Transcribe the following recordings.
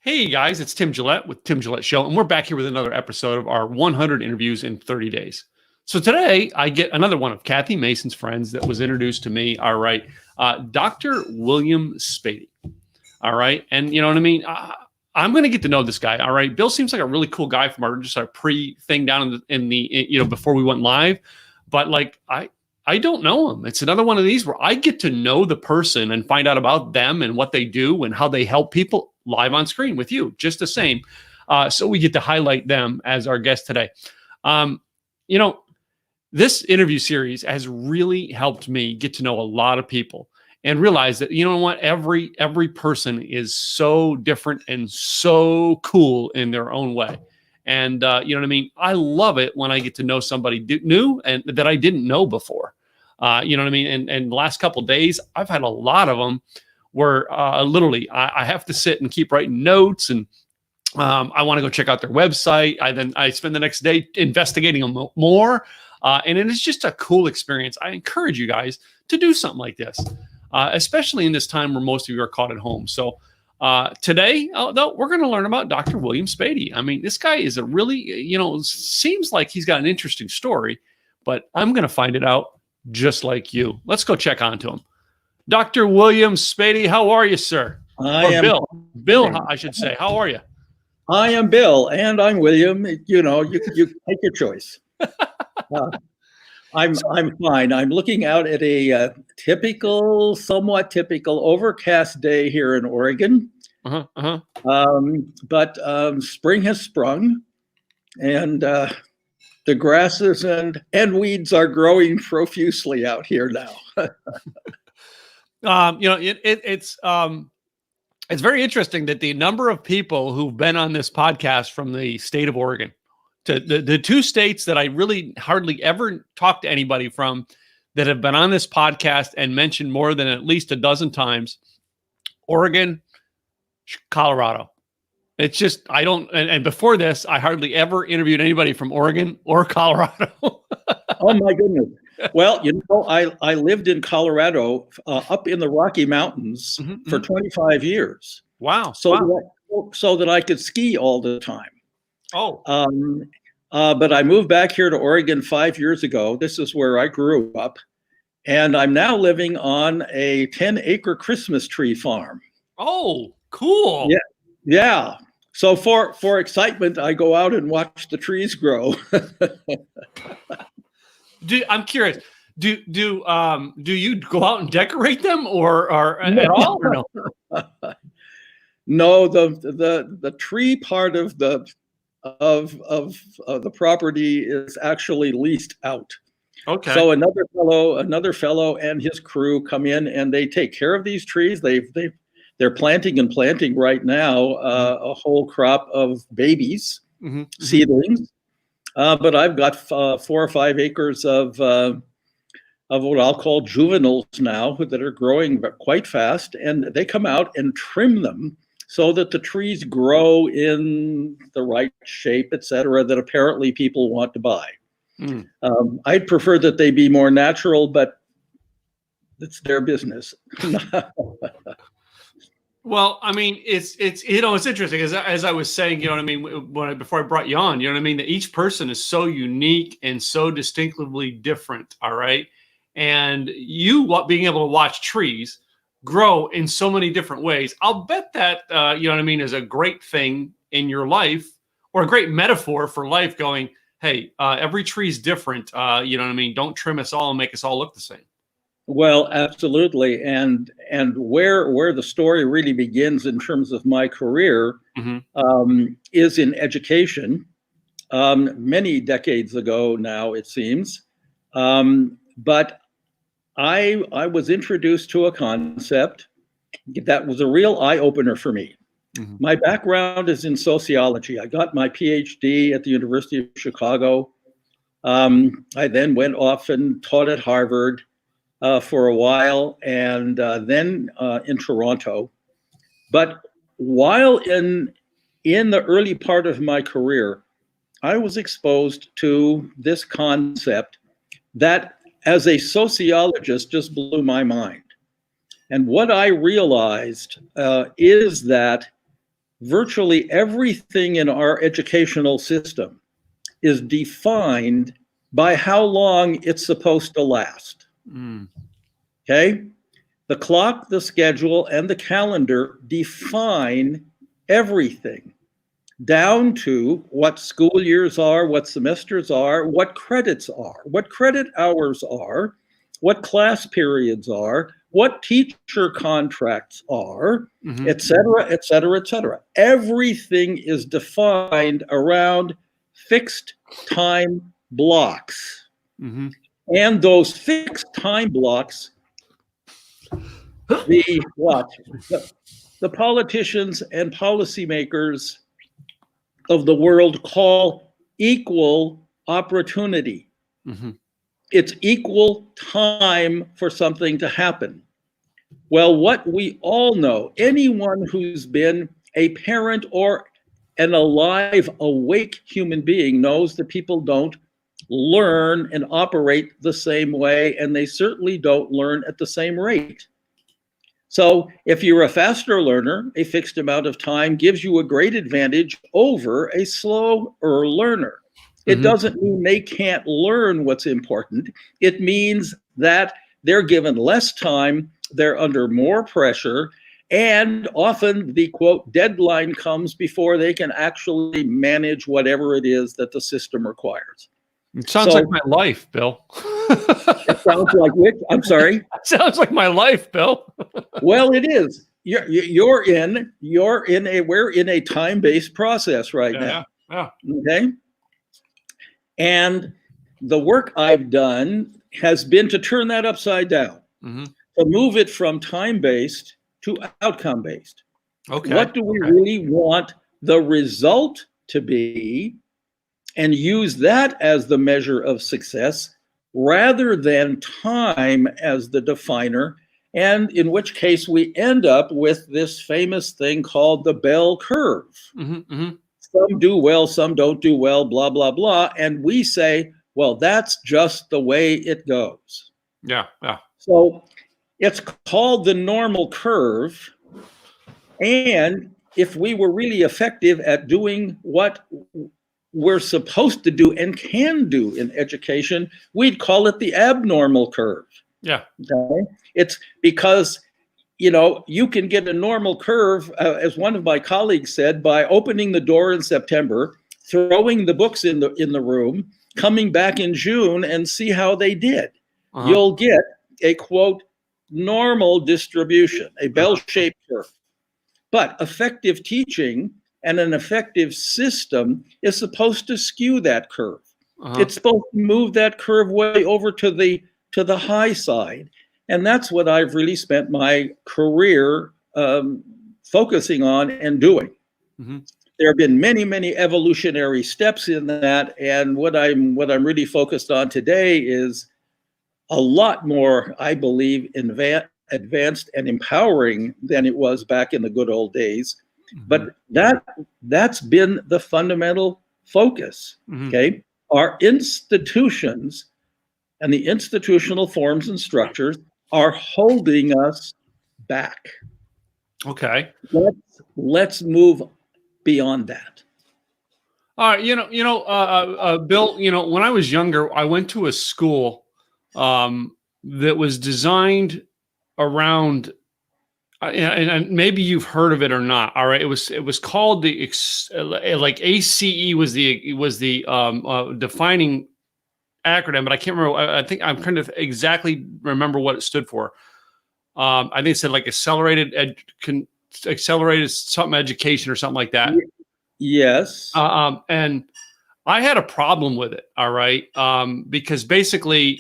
Hey guys, it's Tim Gillette with Tim Gillette Show, and we're back here with another episode of our 100 interviews in 30 days. So today I get another one of Kathy Mason's friends that was introduced to me. All right, Dr. William Spady. All right, and you know what I mean. I'm going to get to know this guy. All right, Bill seems like a really cool guy from our pre thing down in the before we went live, but like I don't know him. It's another one of these where I get to know the person and find out about them and what they do and how they help people live on screen with you, just the same. So we get to highlight them as our guest today. This interview series has really helped me get to know a lot of people and realize that, you know what, every person is so different and so cool in their own way. And you know what I mean? I love it when I get to know somebody new and that I didn't know before. You know what I mean? And the last couple of days, I've had a lot of them where literally I have to sit and keep writing notes, and I want to go check out their website. I spend the next day investigating them more, and it is just a cool experience. I encourage you guys to do something like this, especially in this time where most of you are caught at home. So today, though, we're going to learn about Dr. William Spady. I mean, this guy is a really, seems like he's got an interesting story, but I'm going to find it out just like you. Let's go check onto him. Dr. William Spady, how are you, sir? Bill, I should say. How are you? I am Bill, and I'm William. You take your choice. I'm fine. I'm looking out at a somewhat typical overcast day here in Oregon. But spring has sprung, and the grasses and weeds are growing profusely out here now. It's very interesting that the number of people who've been on this podcast from the state of Oregon, to the two states that I really hardly ever talk to anybody from that have been on this podcast and mentioned more than at least a dozen times, Oregon, Colorado. It's just, I don't, and before this, I hardly ever interviewed anybody from Oregon or Colorado. Oh my goodness. Well, I lived in Colorado up in the Rocky Mountains for 25 years. Wow. So that I could ski all the time. Oh. But I moved back here to Oregon 5 years ago. This is where I grew up. And I'm now living on a 10-acre Christmas tree farm. Oh, cool. Yeah. So for excitement, I go out and watch the trees grow. I'm curious. Do you go out and decorate them or at all? Or no? No, the tree part of the property is actually leased out. Okay. So another fellow and his crew come in and they take care of these trees. They're planting right now a whole crop of babies, seedlings. But I've got 4 or 5 acres of what I'll call juveniles now that are growing quite fast, and they come out and trim them so that the trees grow in the right shape, et cetera, that apparently people want to buy. I'd prefer that they be more natural, but it's their business. Well, I mean, it's interesting as I was saying, before I brought you on, that each person is so unique and so distinctively different. All right. And being able to watch trees grow in so many different ways, I'll bet that, is a great thing in your life, or a great metaphor for life going, hey, every tree's different. Don't trim us all and make us all look the same. Well, absolutely. And where the story really begins in terms of my career is in education, many decades ago now, it seems. But I was introduced to a concept that was a real eye-opener for me. My background is in sociology. I got my PhD at the University of Chicago. I then went off and taught at Harvard for a while, and then in Toronto. But while in the early part of my career, I was exposed to this concept that, as a sociologist, just blew my mind. And what I realized is that virtually everything in our educational system is defined by how long it's supposed to last. Okay? The clock, the schedule, and the calendar define everything, down to what school years are, what semesters are, what credits are, what credit hours are, what class periods are, what teacher contracts are, et cetera, et cetera, et cetera. Everything is defined around fixed time blocks. And those fixed time blocks, the politicians and policymakers of the world call equal opportunity. It's equal time for something to happen. Well, what we all know, anyone who's been a parent or an alive, awake human being knows that people don't learn and operate the same way, and they certainly don't learn at the same rate. So if you're a faster learner, a fixed amount of time gives you a great advantage over a slower learner. It doesn't mean they can't learn what's important. It means that they're given less time, they're under more pressure, and often the quote deadline comes before they can actually manage whatever it is that the system requires. It sounds like my life, Bill. It sounds like which? I'm sorry. It sounds like my life, Bill. Well, it is. We're in a time-based process right now. Yeah. Okay. And the work I've done has been to turn that upside down, to move it from time-based to outcome-based. Okay. What do we really want the result to be, and use that as the measure of success rather than time as the definer, and in which case we end up with this famous thing called the bell curve. Some do well, some don't do well, blah, blah, blah. And we say, well, that's just the way it goes. Yeah. So it's called the normal curve. And if we were really effective at doing what we're supposed to do and can do in education, we'd call it the abnormal curve. Yeah. Okay? It's because, you can get a normal curve, as one of my colleagues said, by opening the door in September, throwing the books in the room, coming back in June and see how they did. You'll get a quote normal distribution, a bell-shaped curve. But effective teaching and an effective system is supposed to skew that curve. It's supposed to move that curve way over to the high side. And that's what I've really spent my career focusing on and doing. There have been many, many evolutionary steps in that. And what I'm really focused on today is a lot more, I believe, advanced and empowering than it was back in the good old days. But that's been the fundamental focus. Okay, our institutions and the institutional forms and structures are holding us back. Okay. Let's move beyond that. All right. Bill, when I was younger, I went to a school that was designed around, and maybe you've heard of it or not. All right. It was called ACE was the defining acronym, but I can't remember. I think I'm trying to exactly remember what it stood for. I think it said like accelerated something education or something like that. Yes. And I had a problem with it. All right. Because basically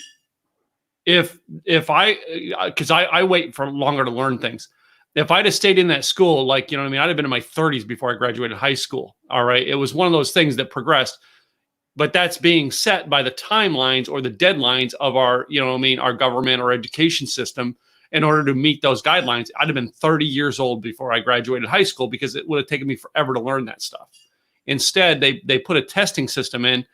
because I wait for longer to learn things. If I'd have stayed in that school, I'd have been in my 30s before I graduated high school. All right. It was one of those things that progressed. But that's being set by the timelines or the deadlines of our, our government or education system in order to meet those guidelines. I'd have been 30 years old before I graduated high school because it would have taken me forever to learn that stuff. Instead, they put a testing system in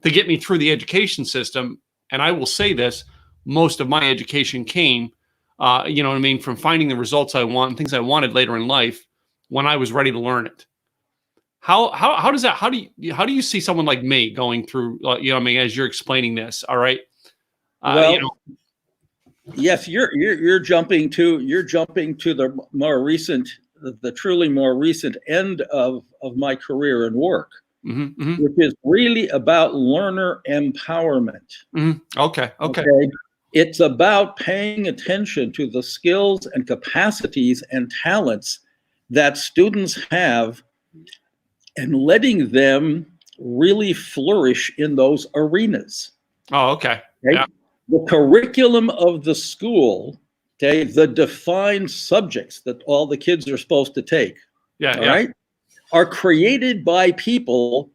to get me through the education system. And I will say this, most of my education came, from finding the results I want, things I wanted later in life when I was ready to learn it. how does that, how do you see someone like me going through, I mean, as you're explaining this? All right. Well, yes, you're jumping to the more recent, the truly more recent end of my career and work, which is really about learner empowerment. Okay. It's about paying attention to the skills and capacities and talents that students have and letting them really flourish in those arenas. Oh, okay. Yeah. The curriculum of the school, the defined subjects that all the kids are supposed to take, right, are created by people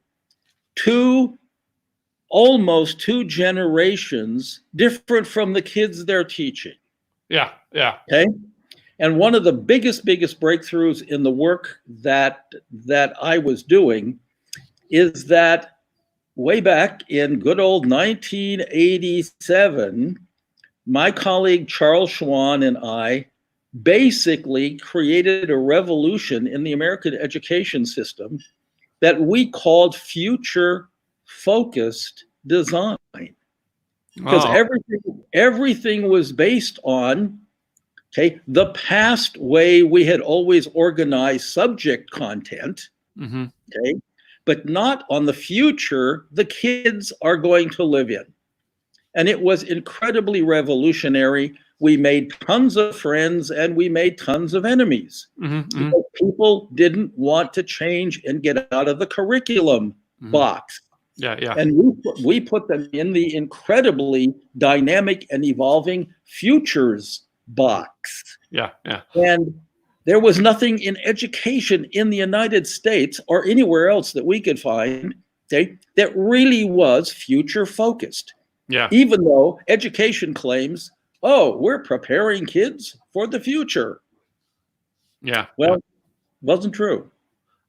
almost two generations different from the kids they're teaching. Yeah. Okay. And one of the biggest breakthroughs in the work that I was doing is that way back in good old 1987, my colleague Charles Schwann and I basically created a revolution in the American education system that we called future-focused design. Because everything was based on the past way we had always organized subject content, but not on the future the kids are going to live in. And it was incredibly revolutionary. We made tons of friends and we made tons of enemies. Because people didn't want to change and get out of the curriculum box. And we put them in the incredibly dynamic and evolving futures box. And there was nothing in education in the United States or anywhere else that we could find that really was future focused. Even though education claims, we're preparing kids for the future. Well, wasn't true.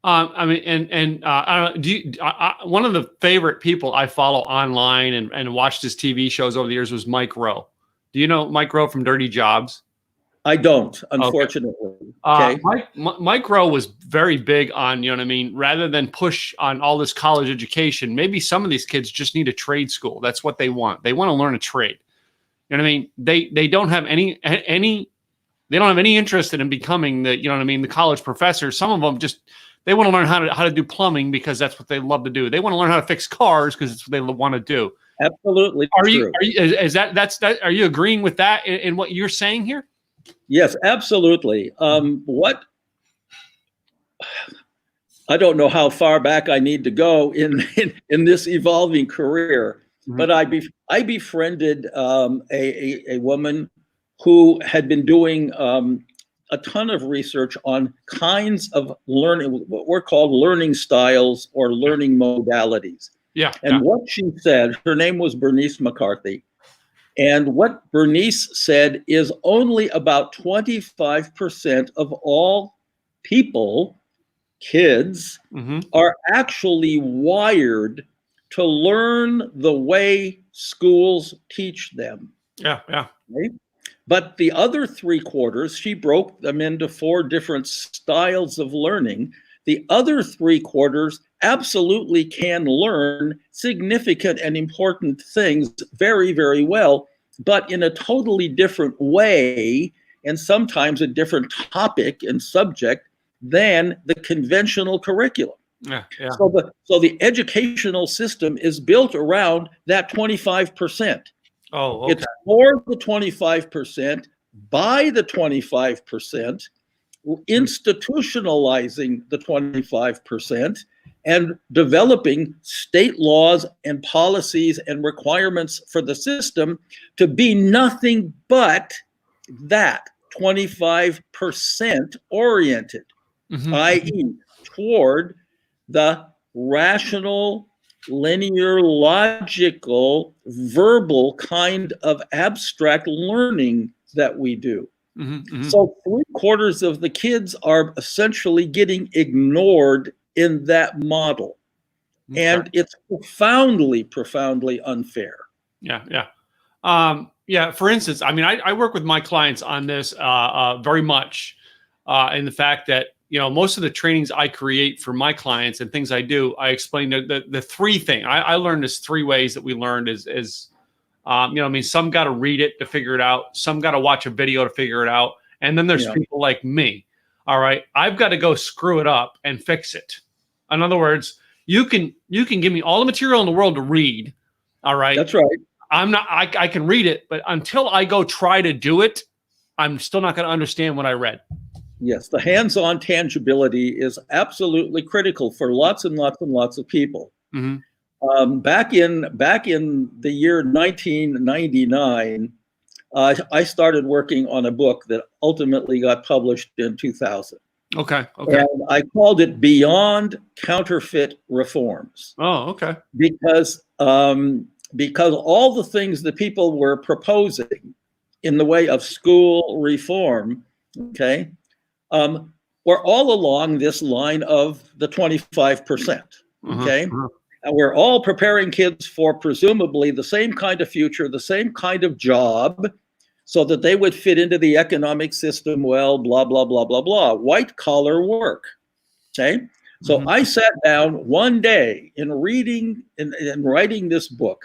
I mean, I don't know, one of the favorite people I follow online and watched his TV shows over the years was Mike Rowe. Do you know Mike Rowe from Dirty Jobs? I don't, unfortunately. Mike Rowe was very big on, rather than push on all this college education, maybe some of these kids just need a trade school. That's what they want. They want to learn a trade. You know what I mean? They don't have any they don't have any interest in becoming the college professor. Some of them they want to learn how to do plumbing because that's what they love to do. They want to learn how to fix cars because it's what they want to do. Absolutely. Are you agreeing with that in what you're saying here? Yes, absolutely. What I don't know how far back I need to go in this evolving career, but I befriended a woman who had been doing a ton of research on kinds of learning, what were called learning styles or learning modalities. What she said, her name was Bernice McCarthy. And what Bernice said is only about 25% of all people, kids, are actually wired to learn the way schools teach them. Right? But the other 3/4, she broke them into 4 different styles of learning. The other 3/4 absolutely can learn significant and important things very, very well, but in a totally different way, and sometimes a different topic and subject than the conventional curriculum. So the educational system is built around that 25%. It's for the 25%, by the 25%, institutionalizing the 25%, and developing state laws and policies and requirements for the system to be nothing but that 25% oriented, i.e., toward the rational, linear, logical, verbal kind of abstract learning that we do. So 3/4 of the kids are essentially getting ignored in that model. And it's profoundly, profoundly unfair. For instance, I mean, I work with my clients on this very much in the fact that most of the trainings I create for my clients and things I do, I explain the three thing. I learned this three ways that we learned is some got to read it to figure it out. Some got to watch a video to figure it out. And then there's people like me. All right. I've got to go screw it up and fix it. In other words, you can give me all the material in the world to read. All right. That's right. I can read it, but until I go try to do it, I'm still not going to understand what I read. Yes, the hands-on tangibility is absolutely critical for lots and lots and lots of people. Back in the year 1999, I started working on a book that ultimately got published in 2000. Okay. And I called it Beyond Counterfeit Reforms. Oh, okay. Because all the things that people were proposing in the way of school reform, okay, were all along this line of the 25%, okay? And we're all preparing kids for presumably the same kind of future, the same kind of job, so that they would fit into the economic system well, blah, blah, blah, blah, blah, white collar work, okay? So I sat down one day in reading and writing this book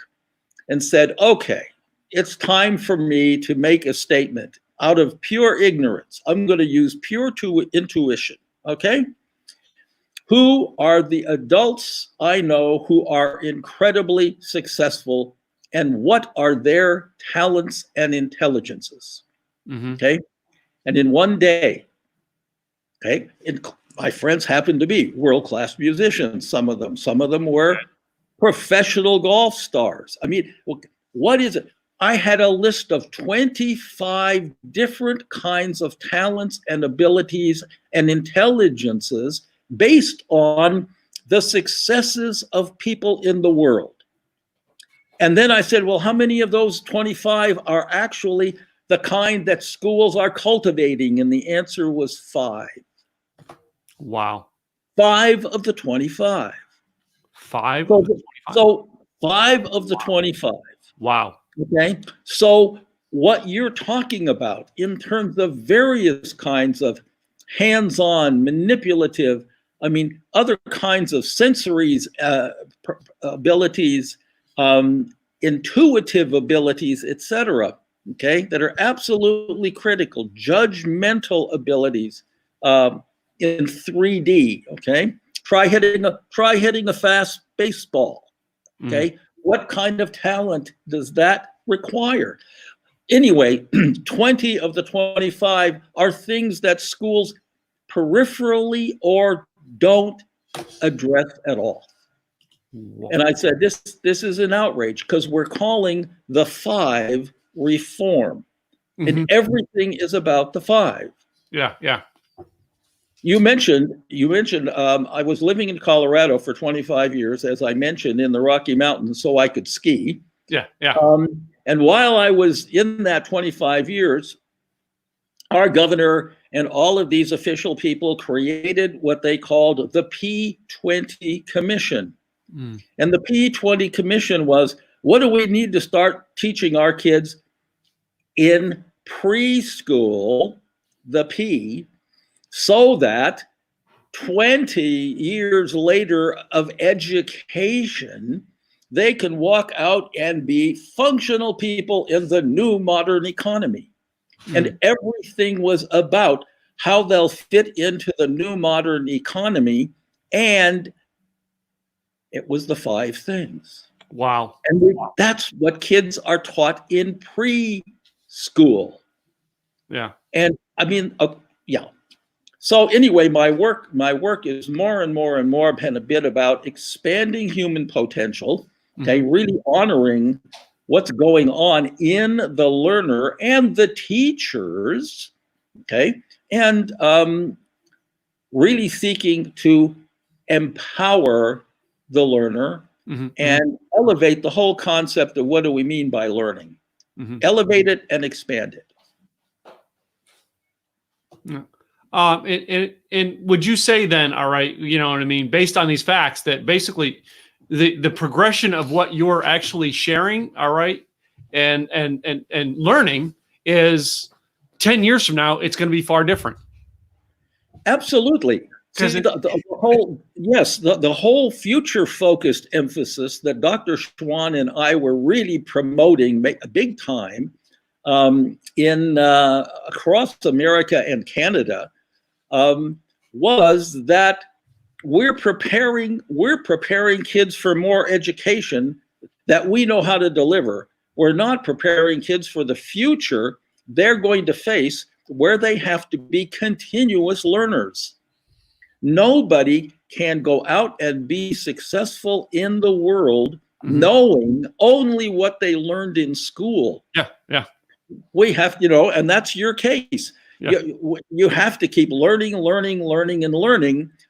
and said, okay, it's time for me to make a statement out of pure ignorance. I'm going to use pure intuition, okay? Who are the adults I know who are incredibly successful, and what are their talents and intelligences? Okay? And in one day, okay, my friends happened to be world-class musicians, some of them were professional golf stars. I mean, what is it? I had a list of 25 different kinds of talents and abilities and intelligences based on the successes of people in the world. And then I said, well, how many of those 25 are actually the kind that schools are cultivating? And the answer was 5. Wow. 5 of the 25. 5 so, of the 25? So 5 of the 25. Wow. Okay. So what you're talking about in terms of various kinds of hands-on, manipulative, other kinds of sensories, abilities, intuitive abilities, etc., okay, that are absolutely critical, judgmental abilities in 3D, okay? Try hitting a fast baseball, okay? What kind of talent does that require? Anyway, 20 of the 25 are things that schools peripherally or don't address at all. Wow. And I said, this is an outrage, because we're calling the 5 reform, and everything is about the 5. Yeah. You mentioned I was living in Colorado for 25 years, as I mentioned, in the Rocky Mountains, so I could ski. Yeah. And while I was in that 25 years, our governor and all of these official people created what they called the P20 Commission. And the P20 Commission was, what do we need to start teaching our kids in preschool, the P, so that 20 years later of education, they can walk out and be functional people in the new modern economy. And everything was about how they'll fit into the new modern economy. And it was the 5 things. Wow. And that's what kids are taught in preschool. Yeah. And yeah. So anyway, my work is more and more and more been a bit about expanding human potential, okay, really honoring what's going on in the learner and the teachers, okay, and really seeking to empower the learner and elevate the whole concept of what do we mean by learning. Elevate it and expand it. Yeah. And would you say then, all right, you know what I mean, based on these facts, that basically the progression of what you're actually sharing, all right, and learning is 10 years from now, it's going to be far different? Absolutely. See, Because the whole, yes, the whole future-focused emphasis that Dr. Schwann and I were really promoting big time in across America and Canada was that we're preparing kids for more education that we know how to deliver. We're not preparing kids for the future they're going to face, where they have to be continuous learners. Nobody can go out and be successful in the world knowing only what they learned in school. Yeah. We have, and that's your case. Yeah. You have to keep learning.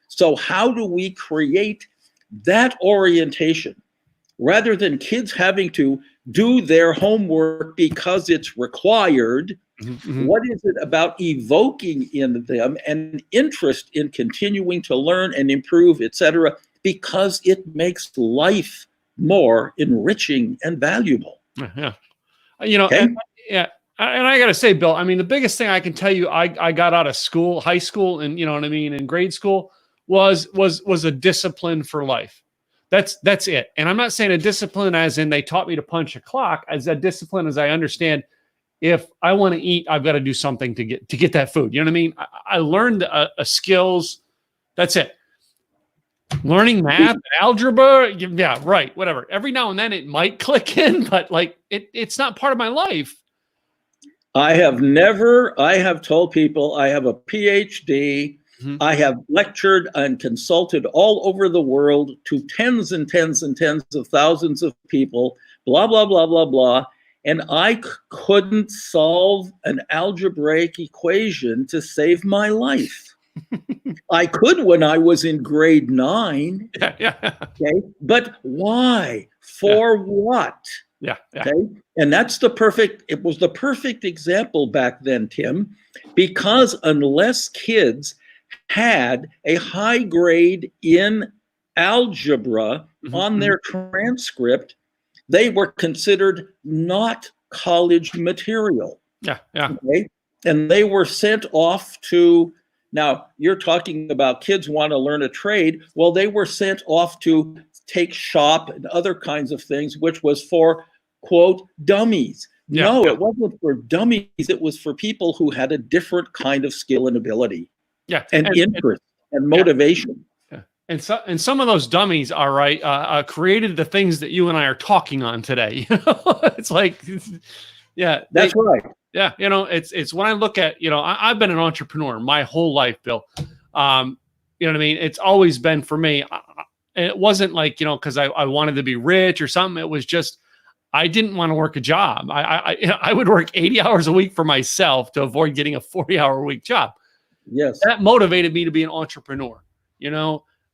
So how do we create that orientation rather than kids having to do their homework because it's required? What is it about evoking in them an interest in continuing to learn and improve, etc., because it makes life more enriching and valuable? Yeah. Okay? And I got to say, Bill, I mean, the biggest thing I can tell you, I got out of school, high school, and in grade school was a discipline for life. That's it. And I'm not saying a discipline as in they taught me to punch a clock, as a discipline as I understand. If I want to eat, I've got to do something to get that food. You know what I mean? I learned a skills. That's it. Learning math, algebra, yeah, right, whatever. Every now and then it might click in, but like it's not part of my life. I have told people I have a PhD. I have lectured and consulted all over the world to tens and tens and tens of thousands of people, blah, blah, blah, blah, blah. And I couldn't solve an algebraic equation to save my life. I could when I was in grade 9. Yeah. Okay. But why? For what? Yeah. Okay. And it was the perfect example back then, Tim, because unless kids had a high grade in algebra on their transcript, they were considered not college material. Yeah. Okay? And they were sent off to, now you're talking about kids want to learn a trade. Well, they were sent off to take shop and other kinds of things, which was for, quote, dummies. It wasn't for dummies. It was for people who had a different kind of skill and ability. Yeah. And interest and motivation. And some of those dummies, all right, created the things that you and I are talking on today. It's like, that's right. Yeah, it's when I look at, I've been an entrepreneur my whole life, Bill. You know what I mean? It's always been for me. It wasn't like, because I wanted to be rich or something. It was just I didn't want to work a job. I would work 80 hours a week for myself to avoid getting a 40-hour a week job. Yes, that motivated me to be an entrepreneur.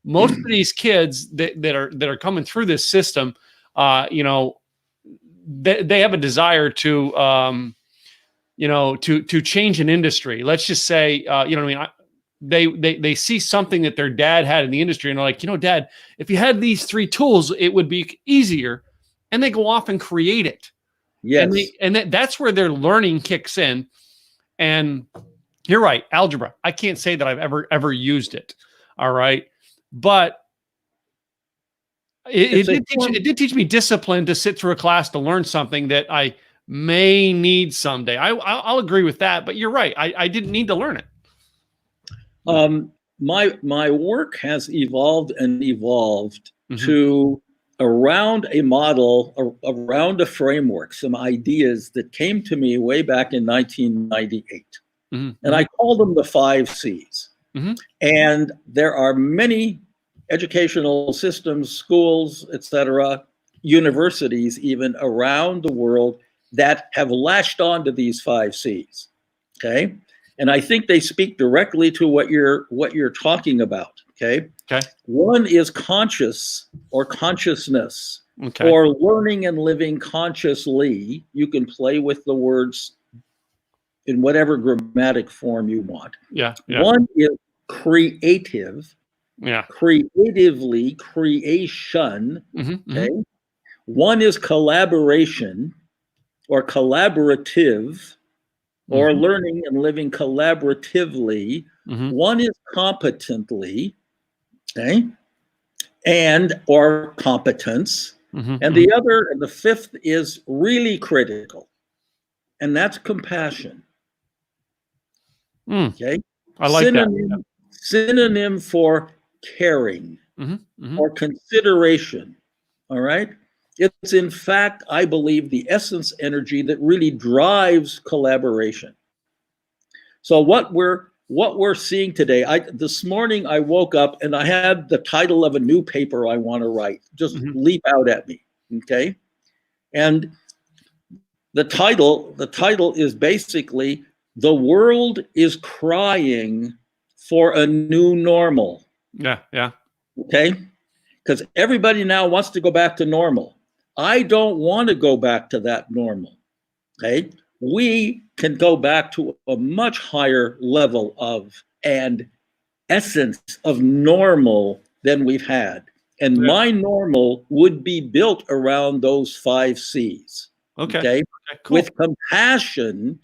Most of these kids that are coming through this system, they have a desire to, to change an industry. Let's just say, they see something that their dad had in the industry, and they're like, Dad, if you had these 3 tools, it would be easier. And they go off and create it. Yes, and that's where their learning kicks in. And you're right, algebra. I can't say that I've ever used it. All right. But it did teach me discipline to sit through a class to learn something that I may need someday. I'll agree with that, but you're right. I didn't need to learn it. My work has evolved to around a model, around a framework, some ideas that came to me way back in 1998. And I call them the 5 C's. And there are many educational systems, schools, etc., universities, even around the world that have latched on to these 5 C's. Okay. And I think they speak directly to what you're talking about. Okay. One is conscious or consciousness, or learning and living consciously. You can play with the words in whatever grammatic form you want. One is creative. Creatively, creation. Okay. One is collaboration or collaborative, or learning and living collaboratively, One is competently, okay, and or competence. And the other, and the fifth is really critical, and that's compassion. Okay. I like that. Synonym for caring or consideration. All right. It's in fact, I believe, the essence energy that really drives collaboration. So what we're seeing today, this morning I woke up and I had the title of a new paper I want to write just leap out at me. Okay. And the title is basically "The World is Crying for a New Normal." Yeah. Okay? Because everybody now wants to go back to normal. I don't want to go back to that normal. Okay? We can go back to a much higher level of and essence of normal than we've had. And my normal would be built around those 5 C's. Okay? Cool. With compassion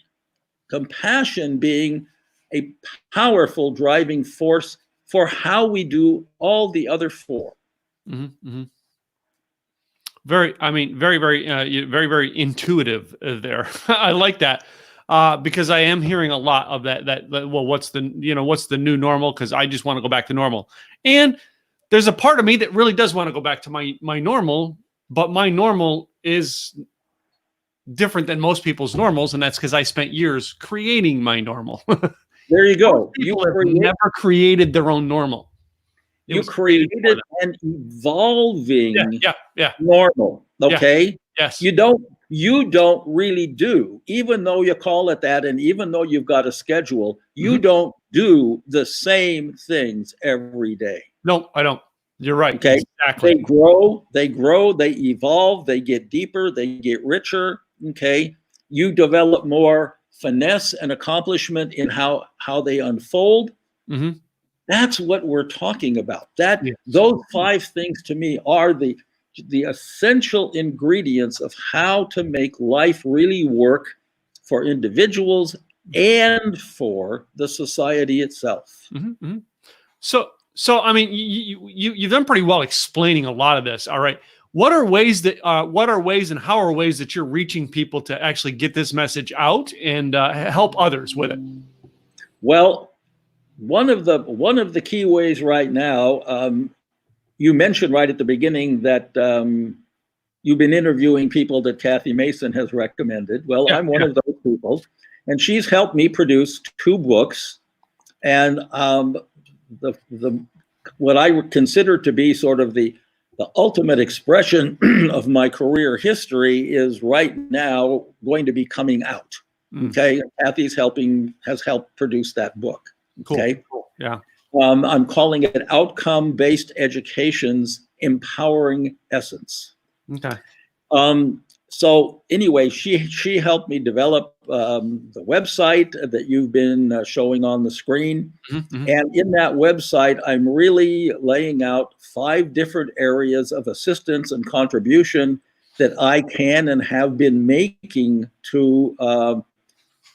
being a powerful driving force for how we do all the other 4. Very, very intuitive there. I like that because I am hearing a lot of that. Well, what's the new normal? Because I just want to go back to normal, and there's a part of me that really does want to go back to my normal, but my normal is different than most people's normals, and that's because I spent years creating my normal. There you go. People have never created their own normal. You created an evolving normal. Okay. Yes. You don't really do, even though you call it that, and even though you've got a schedule, you don't do the same things every day. No, I don't. You're right. Okay. Exactly. They grow, they evolve, they get deeper, they get richer. Okay. You develop more finesse and accomplishment in how they unfold. That's what we're talking about. Those 5 things to me are the essential ingredients of how to make life really work for individuals and for the society itself. So I mean, you've done pretty well explaining a lot of this. All right. What are ways and how are ways that you're reaching people to actually get this message out and help others with it? Well, one of the key ways right now, you mentioned right at the beginning that you've been interviewing people that Kathy Mason has recommended. Well, I'm one of those people, and she's helped me produce 2 books, and what I would consider to be sort of the ultimate expression of my career history is right now going to be coming out. Okay, Kathy's has helped produce that book. Cool. Okay, cool. Yeah. I'm calling it Outcome-Based Education's Empowering Essence. Okay. So anyway, she helped me develop the website that you've been showing on the screen. And in that website, I'm really laying out 5 different areas of assistance and contribution that I can and have been making to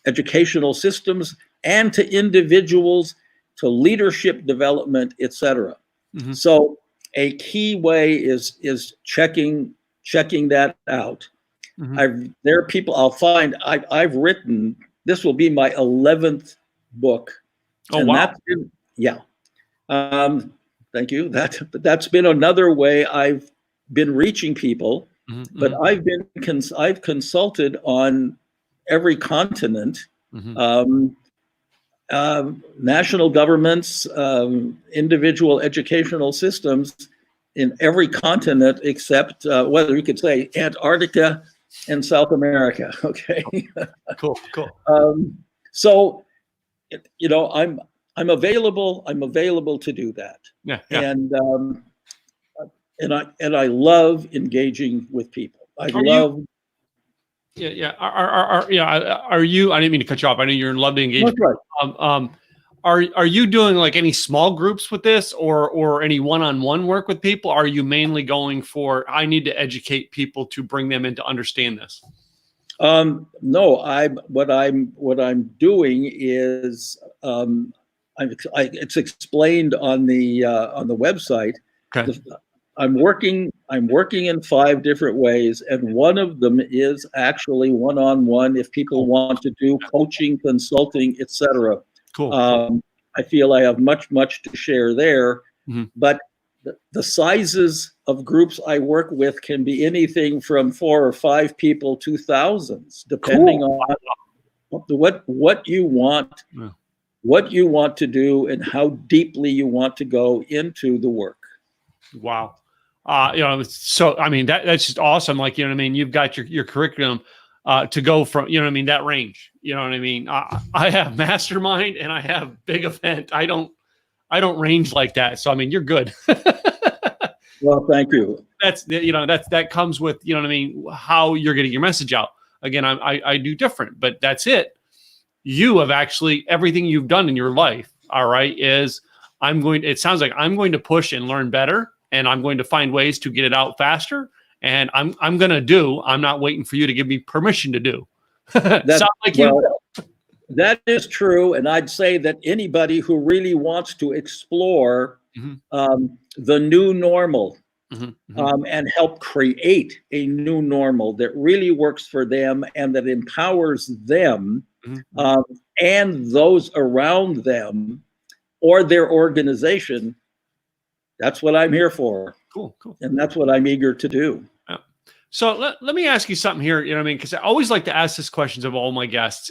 educational systems and to individuals, to leadership development, etc. So a key way is checking that out. There are people I'll find. I've written. This will be my 11th book. Oh, wow! Thank you. That's been another way I've been reaching people. But I've consulted on every continent, national governments, individual educational systems in every continent except whether you could say Antarctica and South America. Okay. Cool. So, I'm available. I'm available to do that. Yeah. And I love engaging with people. Are you? I didn't mean to cut you off. I know you're in love to engage. That's right. Are you doing like any small groups with this, or any one-on-one work with people? Are you mainly going for I need to educate people to bring them in to understand this? No, what I'm doing is it's explained on the website. Okay. I'm working in 5 different ways, and one of them is actually one-on-one. If people want to do coaching, consulting, etc. Cool. I feel I have much to share there. Mm-hmm. But the sizes of groups I work with can be anything from 4 or 5 people to thousands, depending on what you want, what you want to do, and how deeply you want to go into the work. Wow. So I mean that's just awesome. Like, you know what I mean? You've got your curriculum to go from, you know what I mean, that range. You know what I mean? I have mastermind and I have big event. I don't range like that. So I mean, you're good. Well, thank you. That comes with, you know what I mean, how you're getting your message out. Again, I do different, but that's it. You have actually, everything you've done in your life, all right, is it sounds like I'm going to push and learn better, and I'm going to find ways to get it out faster. And I'm not waiting for you to give me permission to do. Sounds like you. That is true. And I'd say that anybody who really wants to explore the new normal and help create a new normal that really works for them and that empowers them and those around them or their organization, that's what I'm here for. Cool. And that's what I'm eager to do. Yeah. So let me ask you something here, you know what I mean? Because I always like to ask this questions of all my guests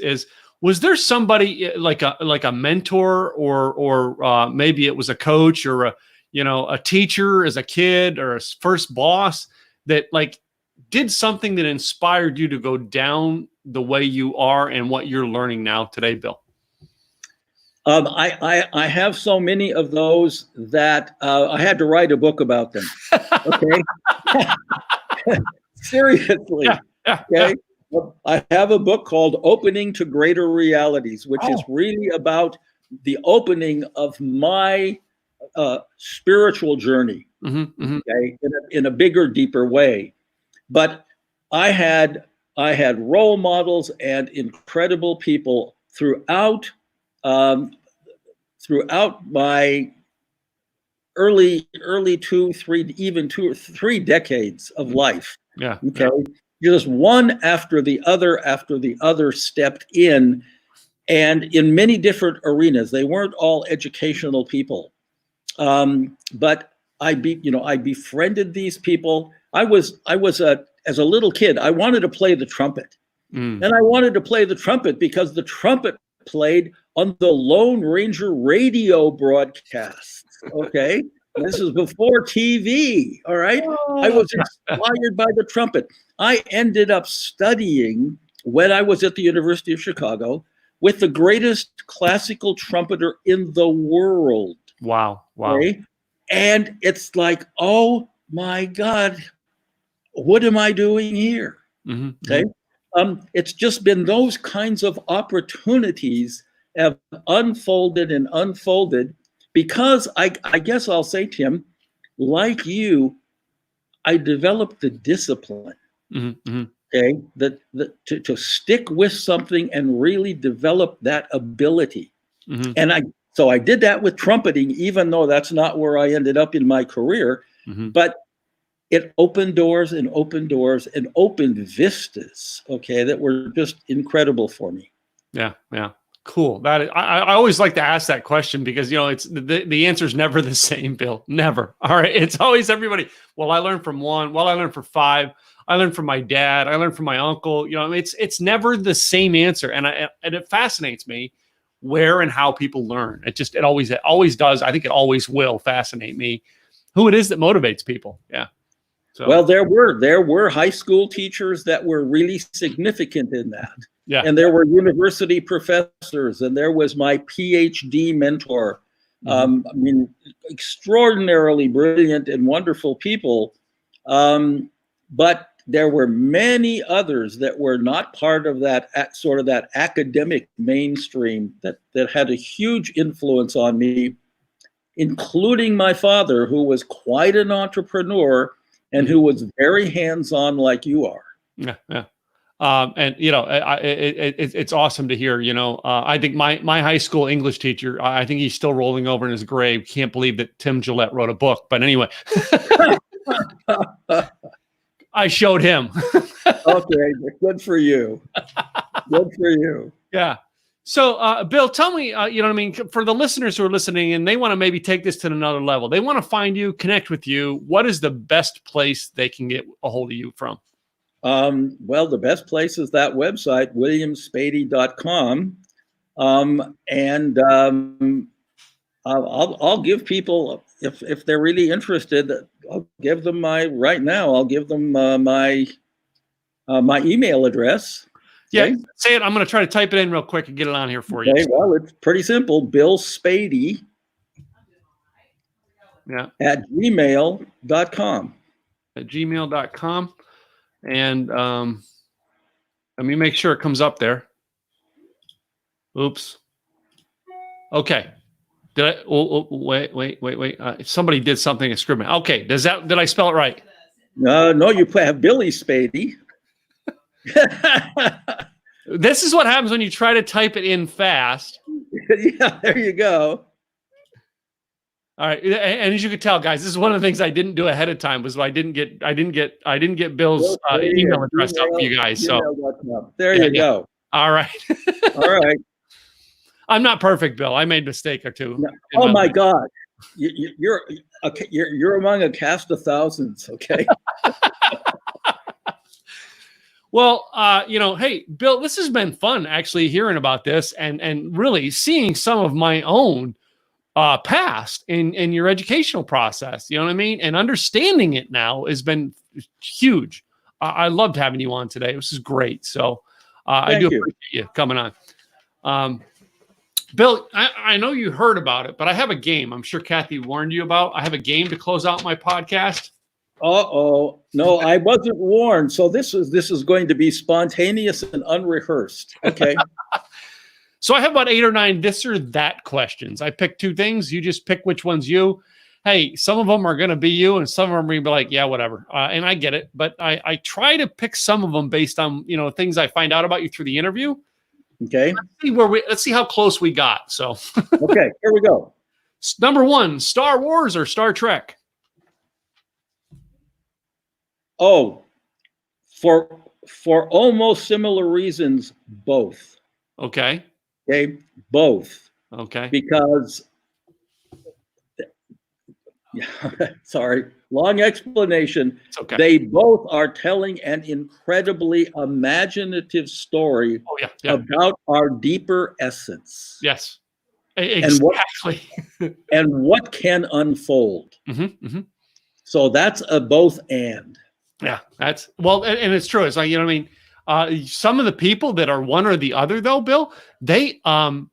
was there somebody like a mentor or maybe it was a coach or a teacher as a kid or a first boss that like did something that inspired you to go down the way you are and what you're learning now today, Bill? I have so many of those that I had to write a book about them. Okay. Seriously. Yeah. Okay. I have a book called Opening to Greater Realities, which is really about the opening of my spiritual journey, okay, in a bigger, deeper way. But I had role models and incredible people throughout my early 2, 3, even 2 or 3 decades of life. Yeah. Okay. Just one after the other stepped in, and in many different arenas. They weren't all educational people, but I befriended these people. As a little kid, I wanted to play the trumpet, and I wanted to play the trumpet because the trumpet played on the Lone Ranger radio broadcasts. Okay. This is before TV, all right? I was inspired by the trumpet. I ended up studying, when I was at the University of Chicago, with the greatest classical trumpeter in the world. Wow. Okay? And it's like, oh my God, what am I doing here? Okay? It's just been those kinds of opportunities have unfolded because I guess I'll say, Tim, like you, I developed the discipline, okay, to stick with something and really develop that ability. And so I did that with trumpeting, even though that's not where I ended up in my career, but it opened doors and opened vistas, okay, that were just incredible for me. Yeah. Cool. That is, I always like to ask that question because, it's the answer is never the same, Bill. Never. All right. It's always everybody. Well, I learned from one. Well, I learned from 5. I learned from my dad. I learned from my uncle. It's never the same answer. And it fascinates me where and how people learn. It always does. I think it always will fascinate me who it is that motivates people. Yeah. So. Well, there were high school teachers that were really significant in that. Yeah. And there were university professors, and there was my PhD mentor. Extraordinarily brilliant and wonderful people. But there were many others that were not part of that sort of that academic mainstream that had a huge influence on me, including my father, who was quite an entrepreneur and who was very hands-on like you are. Yeah. And it's awesome to hear. I think my high school English teacher, I think he's still rolling over in his grave. Can't believe that Tim Gillette wrote a book. But anyway, I showed him. Okay, good for you. Good for you. Yeah. So, Bill, tell me, for the listeners who are listening and they want to maybe take this to another level, they want to find you, connect with you. What is the best place they can get a hold of you from? Well, the best place is that website, williamspady.com. I'll give people, if they're really interested, I'll give them my email address. Yeah, okay? say it. I'm going to try to type it in real quick and get it on here for you. Okay, well, it's pretty simple. Bill Spady at gmail.com. At gmail.com. And let me make sure it comes up there. Oops. Okay. Did I? Wait. Somebody did something a scribbling. Okay. Did I spell it right? No, you have Billy Spady. This is what happens when you try to type it in fast. Yeah, there you go. All right, and as you can tell, guys, this is one of the things I didn't do ahead of time. Was I didn't get Bill's email address up for you guys. So there you go. All right. All right. I'm not perfect, Bill. I made a mistake or two. No. Oh my God, you're among a cast of thousands. Okay. Well, hey, Bill, this has been fun actually hearing about this and really seeing some of my own past in your educational process. You know what I mean? And understanding it now has been huge. I loved having you on today. This is great. So I do appreciate you coming on. Bill, I know you heard about it, but I have a game I'm sure Kathy warned you about. I have a game to close out my podcast. Uh-oh. No, I wasn't warned. So this is going to be spontaneous and unrehearsed. Okay. So I have about 8 or 9 this or that questions. I pick 2 things. You just pick which one's you. Hey, some of them are going to be you, and some of them are going to be like, yeah, whatever. And I get it, but I try to pick some of them based on things I find out about you through the interview. Okay. Let's see how close we got. So. Okay, here we go. Number 1, Star Wars or Star Trek? Oh, for almost similar reasons, both. Okay. Okay, both. Okay. Because, sorry, long explanation. It's okay. They both are telling an incredibly imaginative story about our deeper essence. Yes, exactly. And what can unfold. Mm-hmm, mm-hmm. So that's a both and. Yeah, that's well, and it's true. It's like, you know what I mean? Some of the people that are one or the other, though, Bill, they don't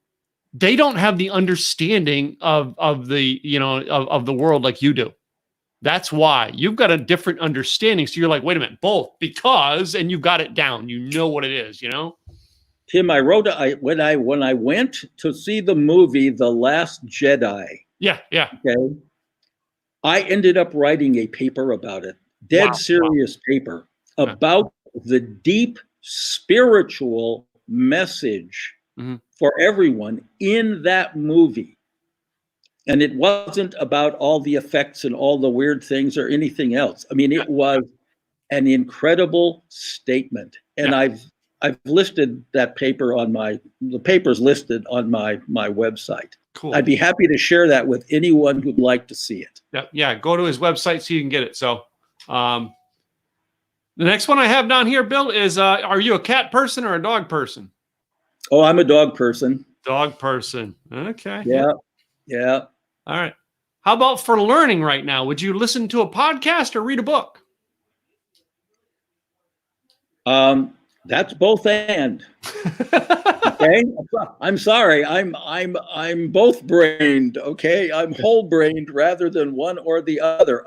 have the understanding of the of the world like you do. That's why you've got a different understanding. So you're like, wait a minute, both, because, and you've got it down. You know what it is, Tim, I wrote when I went to see the movie The Last Jedi. Yeah. Okay. I ended up writing a paper about it. Serious paper about the deep spiritual message for everyone in that movie. And it wasn't about all the effects and all the weird things or anything else. I mean, it was an incredible statement. And I've listed that paper the paper's listed on my website. Cool. I'd be happy to share that with anyone who'd like to see it. Yeah. Go to his website so you can get it. So, the next one I have down here, Bill, is, are you a cat person or a dog person? Oh, I'm a dog person. Dog person. Okay. Yeah. All right. How about for learning right now? Would you listen to a podcast or read a book? That's both and. Okay. I'm sorry. I'm both brained. Okay. I'm whole brained rather than one or the other.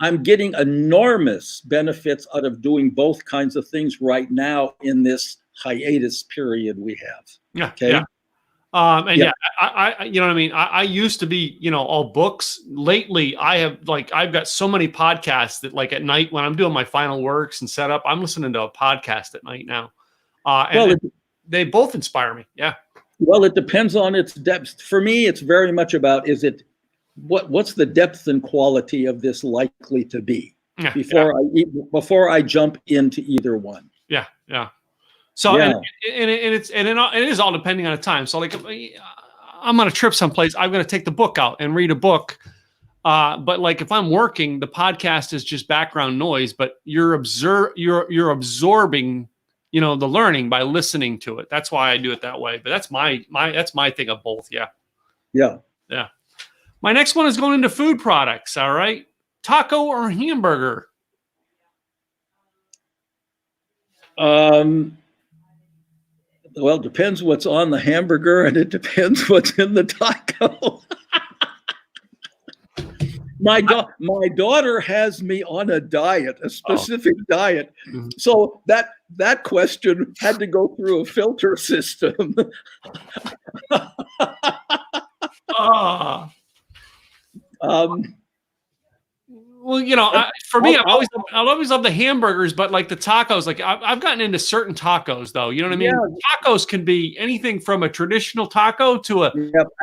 I'm getting enormous benefits out of doing both kinds of things right now in this hiatus period we have. Yeah. Okay. Yeah. And yeah, you know what I mean? I used to be, all books. Lately, I've got so many podcasts that like at night when I'm doing my final works and setup, I'm listening to a podcast at night now. And they both inspire me. Yeah. Well, it depends on its depth. For me, it's very much about, what's the depth and quality of this likely to be before I jump into either one. Yeah. Yeah. So, and it is all depending on the time. So like I'm on a trip someplace, I'm going to take the book out and read a book. But like if I'm working, the podcast is just background noise, but you're absorbing, the learning by listening to it. That's why I do it that way. But that's my thing of both. Yeah. Yeah. Yeah. My next one is going into food products. All right. Taco or hamburger? Well, it depends what's on the hamburger, and it depends what's in the taco. My daughter has me on a diet, a specific diet. Mm-hmm. So that question had to go through a filter system. Well, for me, I'll always love the hamburgers, but like the tacos, like I've gotten into certain tacos though. You know what I mean? Yeah. Tacos can be anything from a traditional taco to a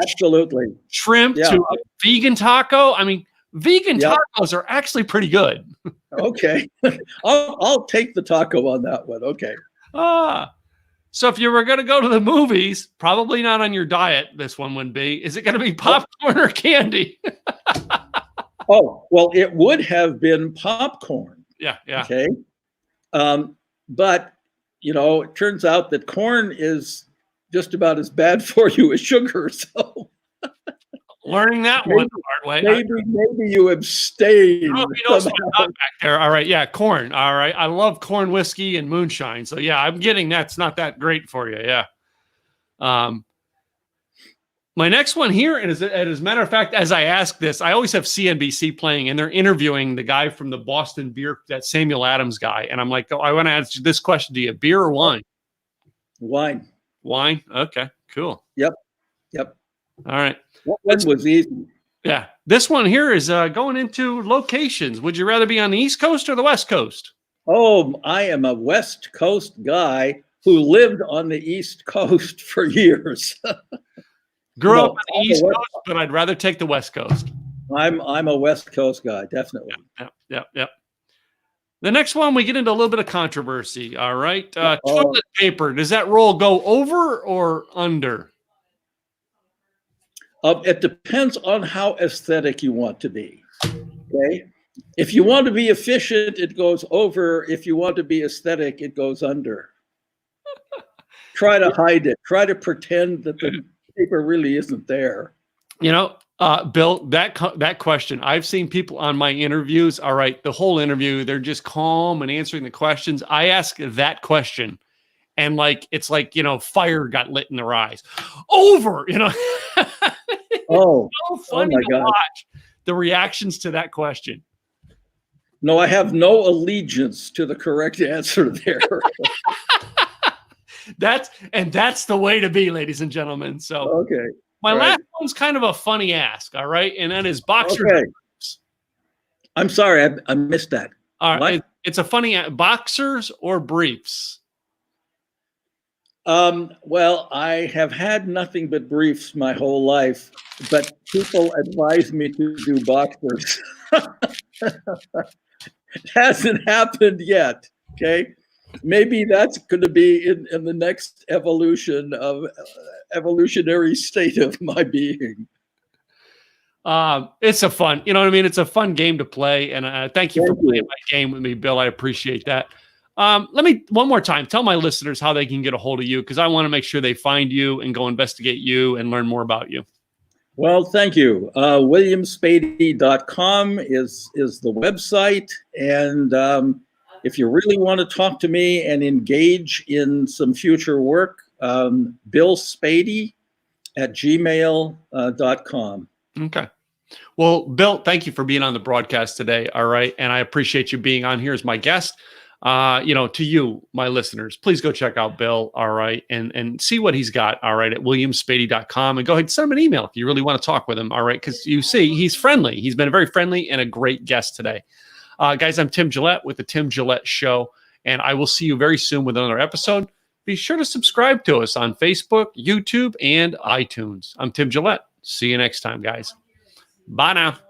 absolutely shrimp to a vegan taco. I mean, vegan tacos are actually pretty good. Okay, I'll take the taco on that one. Okay. So if you were going to go to the movies, probably not on your diet, this one would be. Is it going to be popcorn or candy? Oh, well, it would have been popcorn. Yeah. Okay. But, it turns out that corn is just about as bad for you as sugar. So learning that one the hard way. Maybe you abstain. Back there. All right. Yeah. Corn. All right. I love corn whiskey and moonshine. So yeah, I'm getting that's not that great for you. Yeah. My next one here, and as a matter of fact, as I ask this, I always have CNBC playing, and they're interviewing the guy from the Boston beer, that Samuel Adams guy. And I'm like, I want to answer this question to you: beer or wine? Wine. Wine. Okay, cool. Yep. All right. That one was easy. Yeah. This one here is going into locations. Would you rather be on the East Coast or the West Coast? Oh, I am a West Coast guy who lived on the East Coast for years. Grew up on the East Coast, but I'd rather take the West Coast. I'm a West Coast guy, definitely. Yep. The next one, we get into a little bit of controversy. All right. Toilet paper. Does that roll go over or under? It depends on how aesthetic you want to be. Okay. If you want to be efficient, it goes over. If you want to be aesthetic, it goes under. Try to hide it. Try to pretend that the paper really isn't there. Bill, that question, I've seen people on my interviews. All right, the whole interview, they're just calm and answering the questions. I ask that question, and it's like fire got lit in their eyes. Over, Oh, so funny to watch the reactions to that question. No, I have no allegiance to the correct answer there. That's the way to be, ladies and gentlemen. So okay. My last one's kind of a funny ask, all right? And that is boxers. Okay. I'm sorry, I missed that. All right. It's a funny boxers or briefs. Well, I have had nothing but briefs my whole life, but people advise me to do boxers. It hasn't happened yet. Okay. Maybe that's going to be in the next evolutionary state of my being. It's a fun, it's a fun game to play. And thank you for playing my game with me, Bill. I appreciate that. Let me, one more time, tell my listeners how they can get a hold of you, because I want to make sure they find you and go investigate you and learn more about you. Well, thank you. WilliamSpady.com is the website. And if you really want to talk to me and engage in some future work, billspady@gmail.com. Okay. Well, Bill, thank you for being on the broadcast today. All right. And I appreciate you being on here as my guest. To you, my listeners, please go check out Bill, all right, and see what he's got, all right, at williamspady.com, and go ahead and send him an email if you really want to talk with him, all right, because you see, he's friendly. He's been very friendly and a great guest today. Guys, I'm Tim Gillette with the Tim Gillette Show, and I will see you very soon with another episode. Be sure to subscribe to us on Facebook, YouTube, and iTunes. I'm Tim Gillette. See you next time, guys. Bye now.